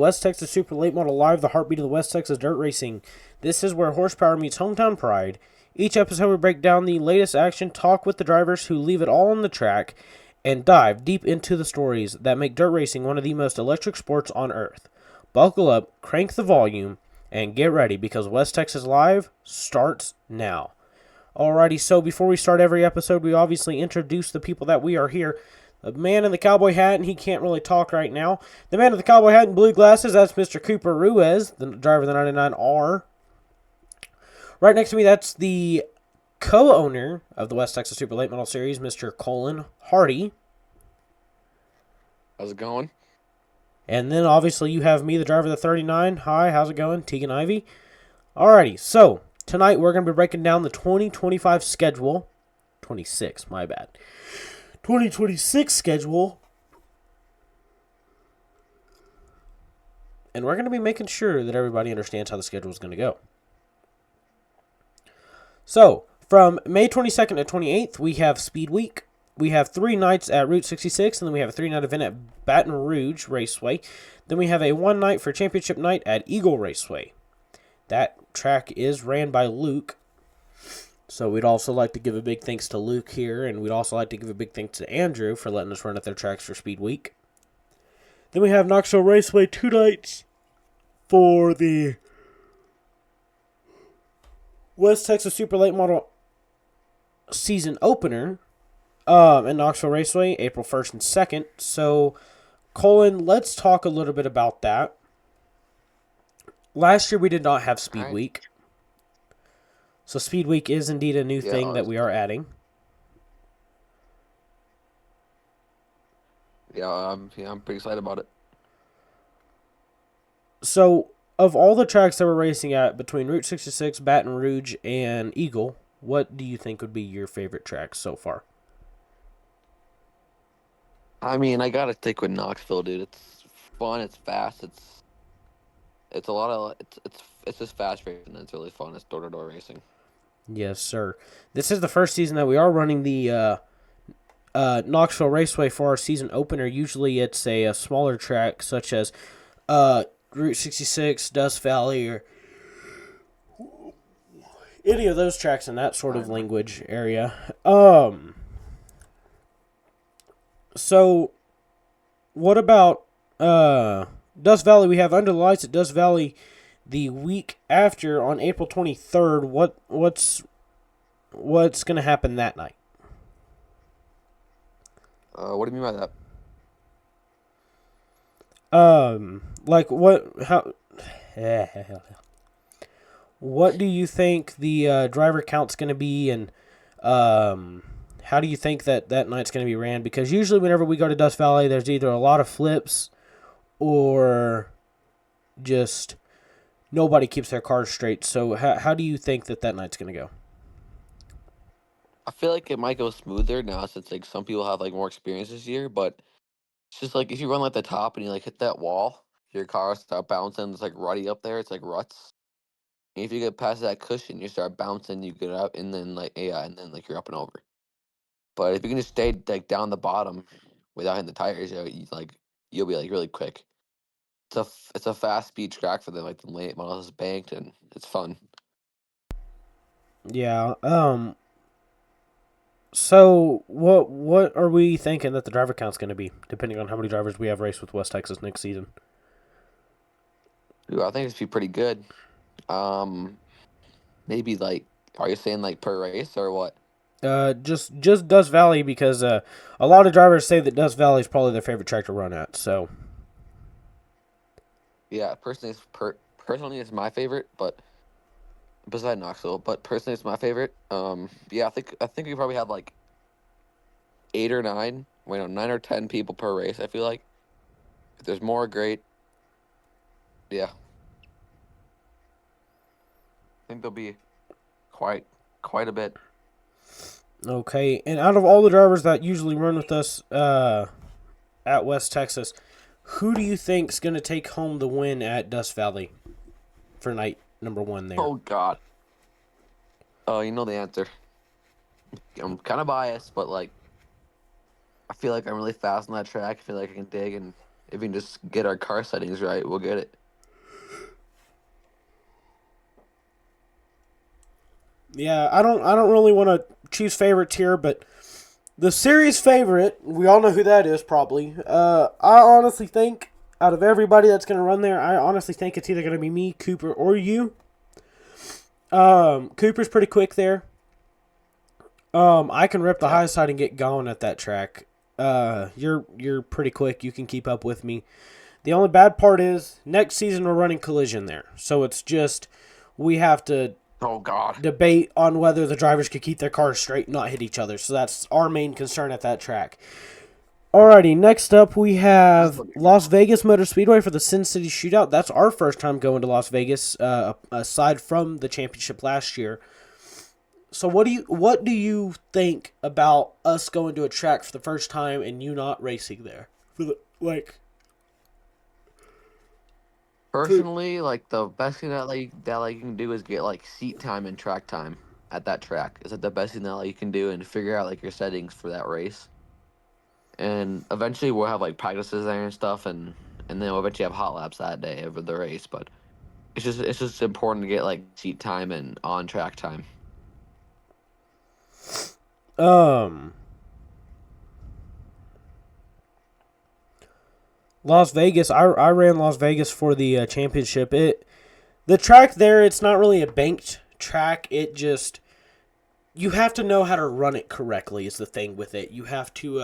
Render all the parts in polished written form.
West Texas Super Late Model Live, the heartbeat of the West Texas dirt racing. This is where horsepower meets hometown pride. Each episode we break down the latest action, talk with the drivers who leave it all on the track, and dive deep into the stories that make dirt racing one of the most electric sports on earth. Buckle up, crank the volume, and get ready because West Texas Live starts now. Alrighty, so before we start every episode, we obviously introduce the people that we are here. The man in the cowboy hat, and he can't really talk right now. The man in the cowboy hat and blue glasses, that's Mr. Cooper Ruiz, the driver of the 99R. Right next to me, that's the co-owner of the West Texas Super Late Model Series, Mr. Colin Hardy. How's it going? And then, obviously, you have me, the driver of the 39. Hi, how's it going? Tegan Ivy. Alrighty, so tonight we're going to be breaking down the 2025 schedule. 26, my bad. 2026 schedule. And we're going to be making sure that everybody understands how the schedule is going to go. So, from May 22nd to 28th, we have Speed Week. We have 3 nights at Route 66, and then we have a 3-night event at Baton Rouge Raceway. Then we have a 1 night for Championship Night at Eagle Raceway. That track is ran by Luke. So we'd also like to give a big thanks to Luke here, and we'd also like to give a big thanks to Andrew for letting us run at their tracks for Speed Week. Then we have Knoxville Raceway 2 nights for the West Texas Super Late Model season opener at Knoxville Raceway, April 1st and 2nd. So, Colin, let's talk a little bit about that. Last year we did not have Speed Week. So Speed Week is indeed a new thing that we are adding. Yeah, I'm pretty excited about it. So, of all the tracks that we're racing at between Route 66, Baton Rouge, and Eagle, what do you think would be your favorite track so far? I mean, I gotta stick with Knoxville, dude. It's fun. It's fast. It's a lot of it's just fast racing. And it's really fun. It's door-to-door racing. Yes, sir. This is the first season that we are running the Knoxville Raceway for our season opener. Usually it's a smaller track such as Route 66, Dust Valley, or any of those tracks in that sort of language area. So, what about Dust Valley? We have Under the Lights at Dust Valley the week after on April 23rd. What's going to happen that night? What do you mean by that? What do you think the driver count's going to be, and how do you think that night's going to be ran? Because usually whenever we go to Dust Valley, there's either a lot of flips or just nobody keeps their cars straight. So how do you think that night's going to go? I feel like it might go smoother now since like some people have like more experience this year, but it's just like if you run like the top and you like hit that wall, your car start bouncing. It's like ruddy up there. It's like ruts. And if you get past that cushion, you start bouncing. You get up and then like and then like you're up and over. But if you can just stay like down the bottom without hitting the tires, you'll be like really quick. It's a fast speed track for them. Like the late model is banked and it's fun. Yeah. So what are we thinking that the driver count's going to be, depending on how many drivers we have race with West Texas next season? Ooh, I think it's be pretty good. Maybe like, are you saying like per race or what? Just Dust Valley, because a lot of drivers say that Dust Valley is probably their favorite track to run at. So Yeah, personally it's my favorite, but beside Knoxville, but personally it's my favorite. Yeah, I think we probably have like 8 or 9, wait no, 9 or 10 people per race. I feel like if there's more, great. Yeah, I think there'll be quite a bit. okay, and out of all the drivers that usually run with us at West Texas, who do you think's going to take home the win at Dust Valley for night number 1 there? Oh God. Oh, you know the answer. I'm kind of biased, but like I feel like I'm really fast on that track. I feel like I can dig, and If we can just get our car settings right, we'll get it. Yeah, I don't really want to choose favorites here, but the series favorite, we all know who that is probably. I honestly think out of everybody that's going to run there, I honestly think it's either going to be me, Cooper, or you. Cooper's pretty quick there. I can rip the Yeah. high side and get going at that track. You're pretty quick. You can keep up with me. The only bad part is next season we're running collision there, so it's just we have to Oh God. debate on whether the drivers could keep their cars straight and not hit each other. So that's our main concern at that track. Alrighty, next up we have Las Vegas Motor Speedway for the Sin City Shootout. That's our first time going to Las Vegas, aside from the championship last year. So what do you think about us going to a track for the first time and you not racing there? Like, Personally, like the best thing that you can do is get like seat time and track time at that track. Is that the best thing that you can do and figure out like your settings for that race? And eventually we'll have like practices there and stuff, and then we'll eventually have hot laps that day over the race. But it's just important to get like seat time and on track time. um, Las Vegas. I ran Las Vegas for the championship. The track there, it's not really a banked track. It just you have to know how to run it correctly. Is the thing with it. You have to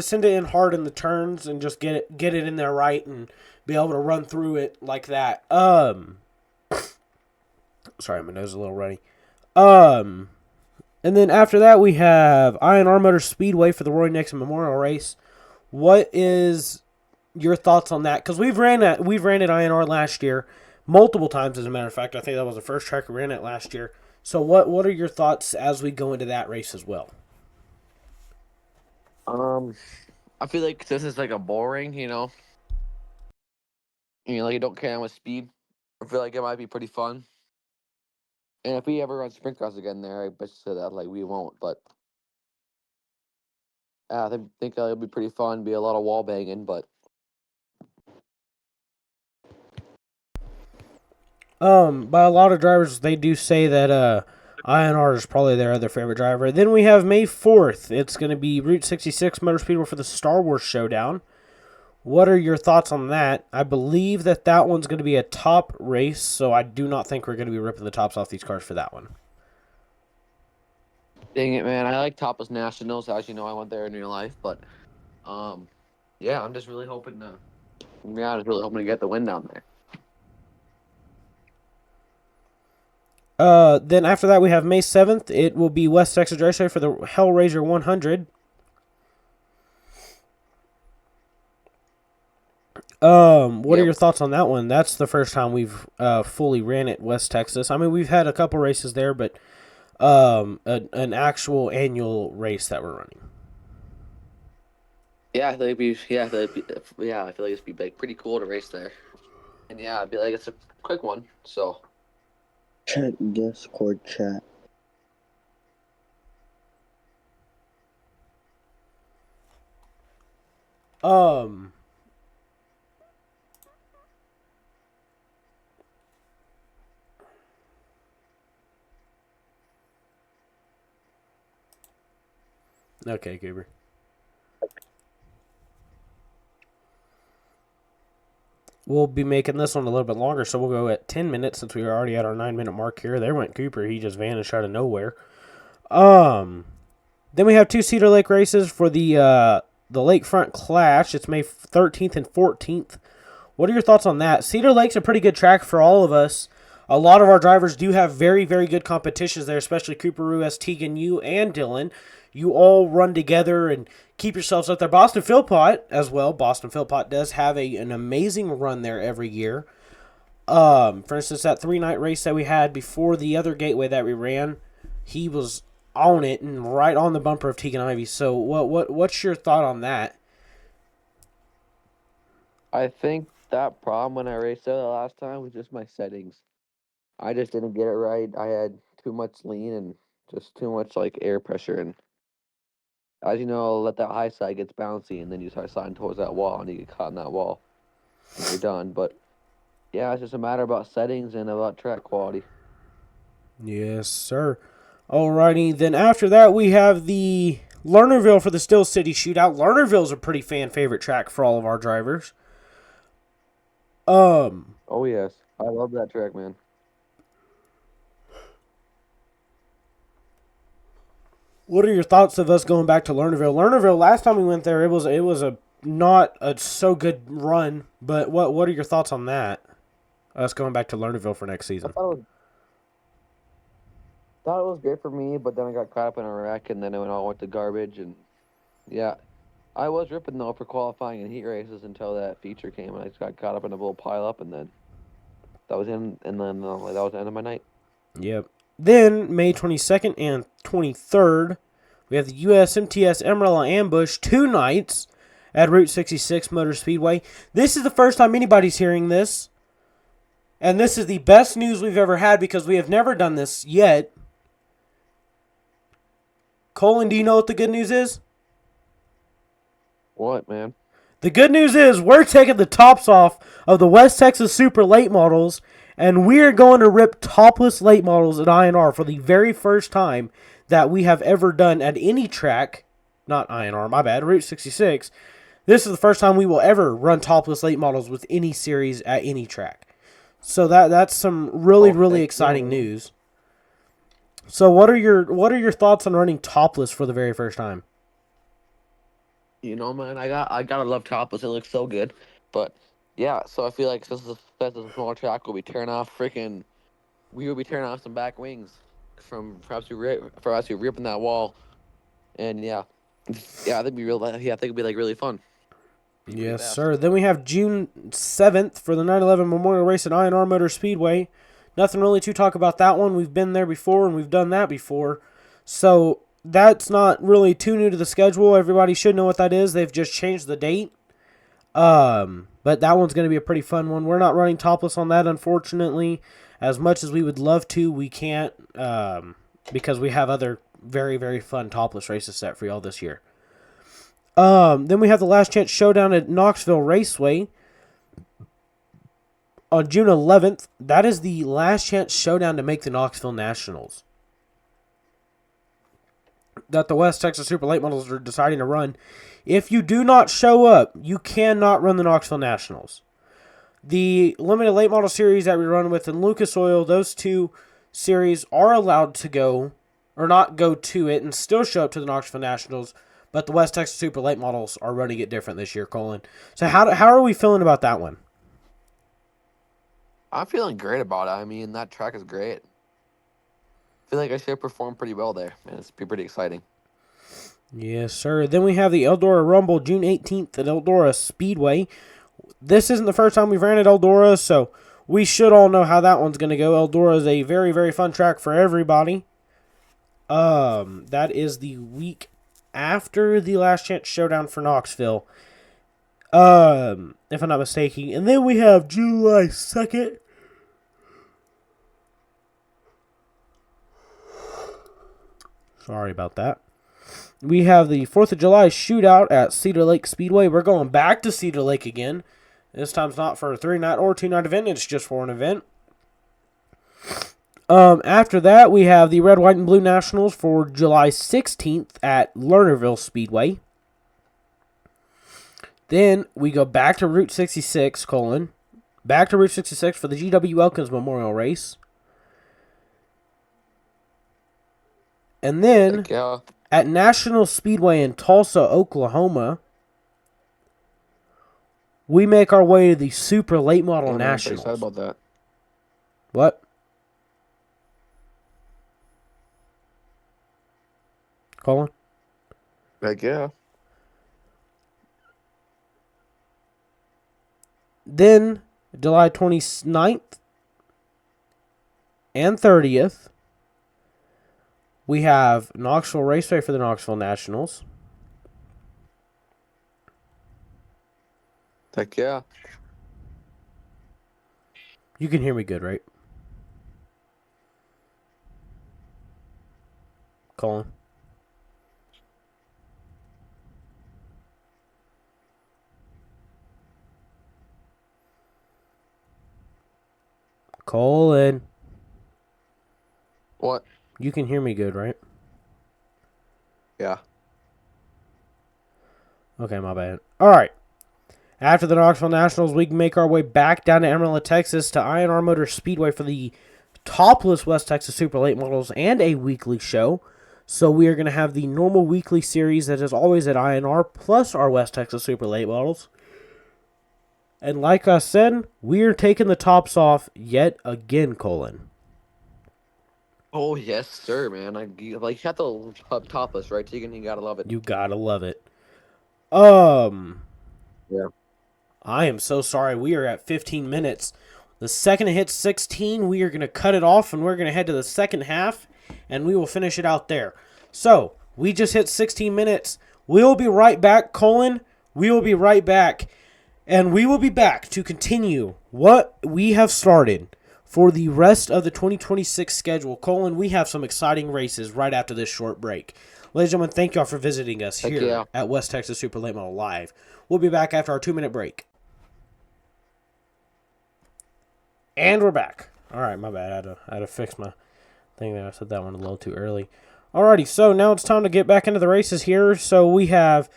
send it in hard in the turns and just get it in there right and be able to run through it like that. Sorry, my nose is a little runny. Um, and then after that we have INR Motor Speedway for the Roy Nixon Memorial Race. What is your thoughts on that? Because we've ran at INR last year multiple times. As a matter of fact, I think that was the first track we ran at last year. So what are your thoughts as we go into that race as well? Um, I feel like this is like a boring, like you don't care how much speed. I feel like it might be pretty fun. And if we ever run sprint cars again there, I bet you that like we won't. But I think it'll be pretty fun. Be a lot of wall banging, but By a lot of drivers, they do say that INR is probably their other favorite driver. Then we have May 4th. It's going to be Route 66 Motor Speedway for the Star Wars Showdown. What are your thoughts on that? I believe that one's going to be a top race, so I do not think we're going to be ripping the tops off these cars for that one. dang it, man! I like Tapas Nationals. As you know, I went there in real life, but um, yeah, I'm just really hoping to. Yeah, I was really hoping to get the win down there. Then after that, we have May 7th. It will be West Texas Raceway for the Hellraiser 100. What are Yep. your thoughts on that one? That's the first time we've fully ran at West Texas. I mean, we've had a couple races there, but an actual annual race that we're running. Yeah, I think it'd be. Yeah, I feel like yeah, I feel like it'd be like pretty cool to race there. And yeah, I'd be like it's a quick one. So Check Discord chat. Um, okay, Cooper. We'll be making this one a little bit longer, so we'll go at 10 minutes since we are already at our 9-minute mark here. There went Cooper. He just vanished out of nowhere. Um, then we have two Cedar Lake races for the Lakefront Clash. It's May 13th and 14th. What are your thoughts on that? Cedar Lake's a pretty good track for all of us. A lot of our drivers do have very, very good competitions there, especially Cooper, Ruiz, Tegan, you, and Dylan. You all run together and keep yourselves up there. Boston Philpott as well. Boston Philpott does have an amazing run there every year. For instance, that 3-night race that we had before the other gateway that we ran, he was on it and right on the bumper of Tegan Ivy. So what's your thought on that? I think that problem when I raced there the last time was just my settings. I just didn't get it right. I had too much lean, and Just too much like air pressure, and as you know, let that high side gets bouncy, and then you start sliding towards that wall, and you get caught in that wall, and you're done. But yeah, it's just a matter about settings and about track quality. Yes, sir. Alrighty, then after that we have the Lernerville for the Steel City Shootout. Lernerville's a pretty fan favorite track for all of our drivers. Oh yes, I love that track, man. What are your thoughts of us going back to Lernerville? Lernerville, last time we went there, it was a not a so good run. But what are your thoughts on that? Us going back to Lernerville for next I season. thought it was great for me, but then I got caught up in a wreck, and then it all went to garbage. And yeah, I was ripping though for qualifying and heat races until that feature came, and I just got caught up in a little pile up, and then that was in, and then that was the end of my night. Yep. Then May 22nd and 23rd, we have the USMTS Amarillo Ambush 2 nights at Route 66 Motor Speedway. This is the first time anybody's hearing this. And this is the best news we've ever had because we have never done this yet. Colin, do you know what the good news is? What, man? The good news is we're taking the tops off of the West Texas Super late models, and we're going to rip topless late models at INR for the very first time that we have ever done at any track. Not INR, my bad, Route 66. This is the first time we will ever run topless late models with any series at any track. So that's some really exciting news. So what are your thoughts on running topless for the very first time? You know, man, I gotta love topless. It looks so good. But yeah, so I feel like since it's a small track, we will be turning off some back wings from for us who ripping that wall. And yeah, yeah, I think it'd be like really fun. Be really Yes, fast. sir. Then we have June 7th for the 9/11 Memorial Race at INR Motor Speedway. Nothing really to talk about that one. We've been there before and we've done that before. So that's not really too new to the schedule. Everybody should know what that is. They've just changed the date. But that one's going to be a pretty fun one. We're not running topless on that, unfortunately. As much as we would love to, we can't because we have other very fun topless races set for y'all this year. Then we have the Last Chance Showdown at Knoxville Raceway on June 11th. That is the Last Chance Showdown to make the Knoxville Nationals that the West Texas Super Late Models are deciding to run. If you do not show up, you cannot run the Knoxville Nationals. The limited late model series that we run with in Lucas Oil, those two series are allowed to go or not go to it and still show up to the Knoxville Nationals. But the West Texas Super Late Models are running it different this year, Colin. So how are we feeling about that one? I'm feeling great about it. I mean, that track is great. I feel like I should perform pretty well there, man. It's pretty exciting. Yes, sir. Then we have the Eldora Rumble June 18th at Eldora Speedway. This isn't the first time we've ran at Eldora, so we should all know how that one's going to go. Eldora is a very fun track for everybody. That is the week after the Last Chance Showdown for Knoxville. If I'm not mistaken. And then we have July 2nd. Sorry about that. We have the 4th of July shootout at Cedar Lake Speedway. We're going back to Cedar Lake again. This time's not for a 3-night or 2-night event. It's just for an event. After that, we have the Red, White, and Blue Nationals for July 16th at Lernerville Speedway. Then we go back to Route 66, Colin. Back to Route 66 for the G.W. Elkins Memorial Race. And then at National Speedway in Tulsa, Oklahoma, we make our way to the Super Late Model Nationals. I'm excited about that. What? Colin? Heck yeah. Then, July 29th and 30th, we have Knoxville Raceway for the Knoxville Nationals. Heck yeah. You can hear me good, right? Colin. Colin. What? You can hear me good, right? Yeah. Okay, my bad. All right. After the Knoxville Nationals, we can make our way back down to Amarillo, Texas to INR Motor Speedway for the topless West Texas Super Late Models and a weekly show. So we are going to have the normal weekly series that is always at INR plus our West Texas Super Late Models. And like I said, we are taking the tops off yet again, Colin. Oh yes, sir, man. You have to topless, right? Tegan, you gotta love it. You gotta love it. Yeah. I am so sorry. We are at 15 minutes. The second it hits 16, we are going to cut it off, and we're going to head to the second half, and we will finish it out there. So, we just hit 16 minutes. We'll be right back, Colin. We will be right back, and we will be back to continue what we have started for the rest of the 2026 schedule. Colin, we have some exciting races right after this short break. Ladies and gentlemen, thank y'all for visiting us here at West Texas Super Late Model Live. We'll be back after our 2-minute break. And we're back. All right, my bad. I had to fix my thing there. I said that one a little too early. Alrighty, so now it's time to get back into the races here. So we have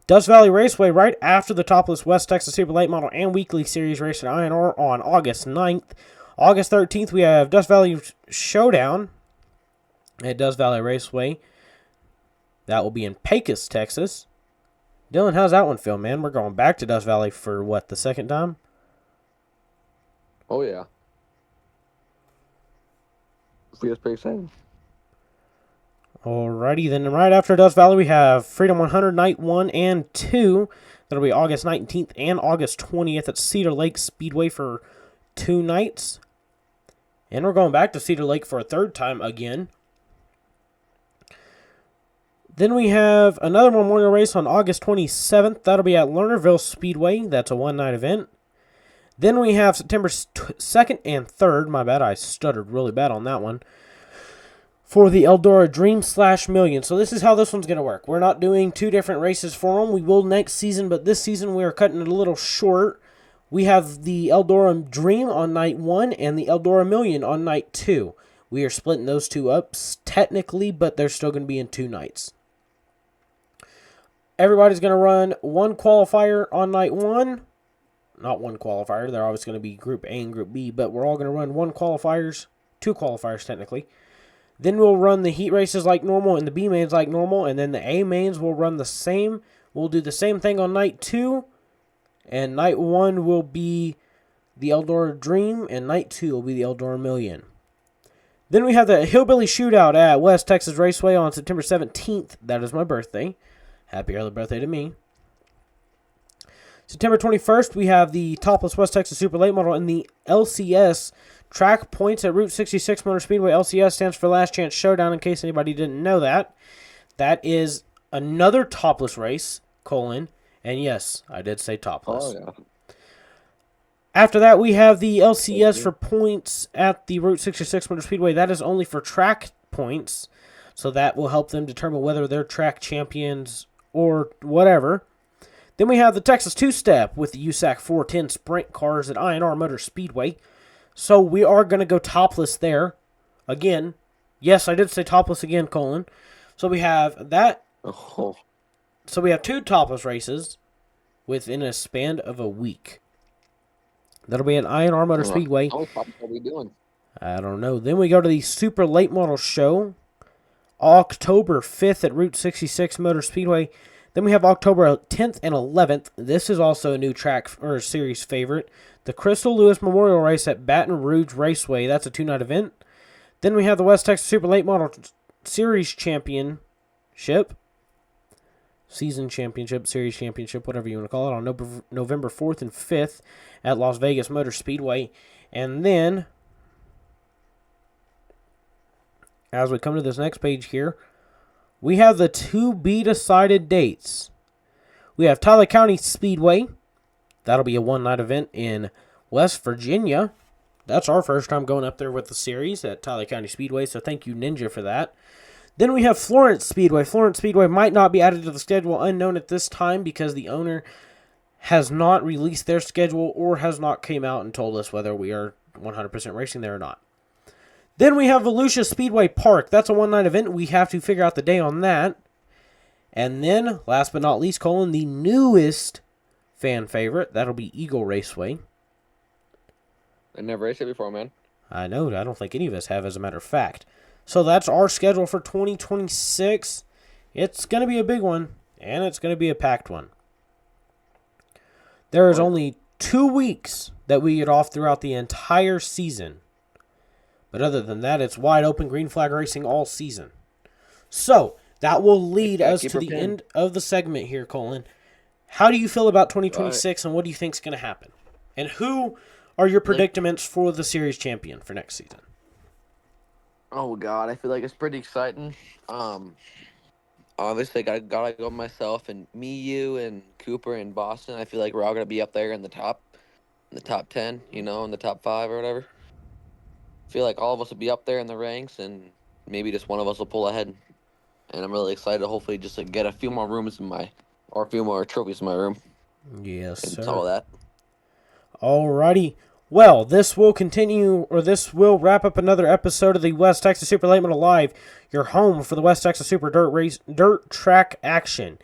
Dust Valley Raceway right after the topless West Texas Super Late Model and Weekly Series race at INR on August 9th. August 13th, we have Dust Valley Showdown at Dust Valley Raceway. That will be in Pecos, Texas. Dylan, how's that one feel, man? We're going back to Dust Valley for, what, the second time? Oh, yeah. Feels pretty exciting. Alrighty, then right after Dust Valley, we have Freedom 100 Night 1 and 2. That'll be August 19th and August 20th at Cedar Lake Speedway for 2 nights. And we're going back to Cedar Lake for a third time again. Then we have another memorial race on August 27th. That'll be at Lernerville Speedway. That's a one-night event. Then we have September 2nd and 3rd. My bad, I stuttered really bad on that one. For the Eldora Dream / Million. So this is how this one's going to work. We're not doing 2 different races for them. We will next season, but this season we are cutting it a little short. We have the Eldora Dream on night 1 and the Eldora Million on night 2. We are splitting those 2 up technically, but they're still going to be in 2 nights. Everybody's going to run 1 qualifier on night 1. Not 1 qualifier. They're always going to be Group A and Group B, but we're all going to run 2 qualifiers technically. Then we'll run the heat races like normal and the B mains like normal, and then the A mains will run the same. We'll do the same thing on night 2, and night 1 will be the Eldora Dream, and night 2 will be the Eldora Million. Then we have the Hillbilly Shootout at West Texas Raceway on September 17th. That is my birthday. Happy early birthday to me. September 21st, we have the topless West Texas Super Late Model and the LCS track points at Route 66 Motor Speedway. LCS stands for Last Chance Showdown, in case anybody didn't know that. That is another topless race, Colin. And yes, I did say topless. Oh, yeah. After that, we have the LCS for points at the Route 66 Motor Speedway. That is only for track points, so that will help them determine whether they're track champions or whatever. Then we have the Texas Two-Step with the USAC 410 Sprint cars at INR Motor Speedway. So we are going to go topless there. Again, yes, I did say topless again, Colin. So we have that. Oh. So we have 2 topless races within a span of a week. That'll be at INR Motor Speedway. What are we doing? I don't know. Then we go to the Super Late Model Show, October 5th at Route 66 Motor Speedway. Then we have October 10th and 11th. This is also a new track or series favorite. The Crystal Lewis Memorial Race at Baton Rouge Raceway. That's a 2-night event. Then we have the West Texas Super Late Model Series Championship. Season Championship, Series Championship, whatever you want to call it, on November 4th and 5th at Las Vegas Motor Speedway. And then, as we come to this next page here, we have the to-be-decided dates. We have Tyler County Speedway. That'll be a 1-night event in West Virginia. That's our first time going up there with the series at Tyler County Speedway, so thank you, Ninja, for that. Then we have Florence Speedway. Florence Speedway might not be added to the schedule, unknown at this time, because the owner has not released their schedule or has not came out and told us whether we are 100% racing there or not. Then we have Volusia Speedway Park. That's a one-night event. We have to figure out the day on that. And then, last but not least, Colin, the newest fan favorite. That'll be Eagle Raceway. I never raced it before, man. I know. I don't think any of us have, as a matter of fact. So that's our schedule for 2026. It's going to be a big one, and it's going to be a packed one. There is only 2 weeks that we get off throughout the entire season. But other than that, it's wide open green flag racing all season. So that will lead us to the end of the segment here, Colin. How do you feel about 2026, and what do you think is going to happen? And who are your predicaments for the series champion for next season? Oh God, I feel like it's pretty exciting. Obviously, I gotta go myself and me, you, and Cooper and Boston. I feel like we're all gonna be up there in the top 10, in the top 5 or whatever. I feel like all of us will be up there in the ranks, and maybe just one of us will pull ahead. And I'm really excited to hopefully just get a few more a few more trophies in my room. Yes, And sir. all that. Alrighty. Well, this will wrap up another episode of the West Texas Super Late Model Live, your home for the West Texas Super Dirt Track action.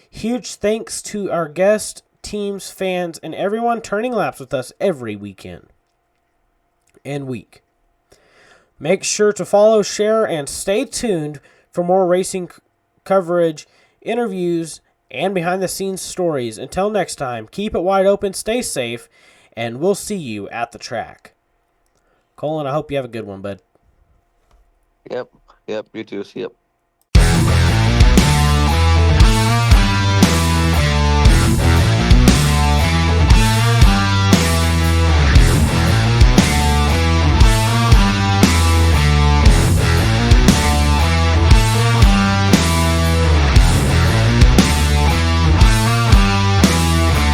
Huge thanks to our guests, teams, fans, and everyone turning laps with us every weekend and week. Make sure to follow, share, and stay tuned for more racing coverage, interviews, and behind-the-scenes stories. Until next time, keep it wide open, stay safe, and we'll see you at the track. Colin, I hope you have a good one, bud. Yep. You too. See you.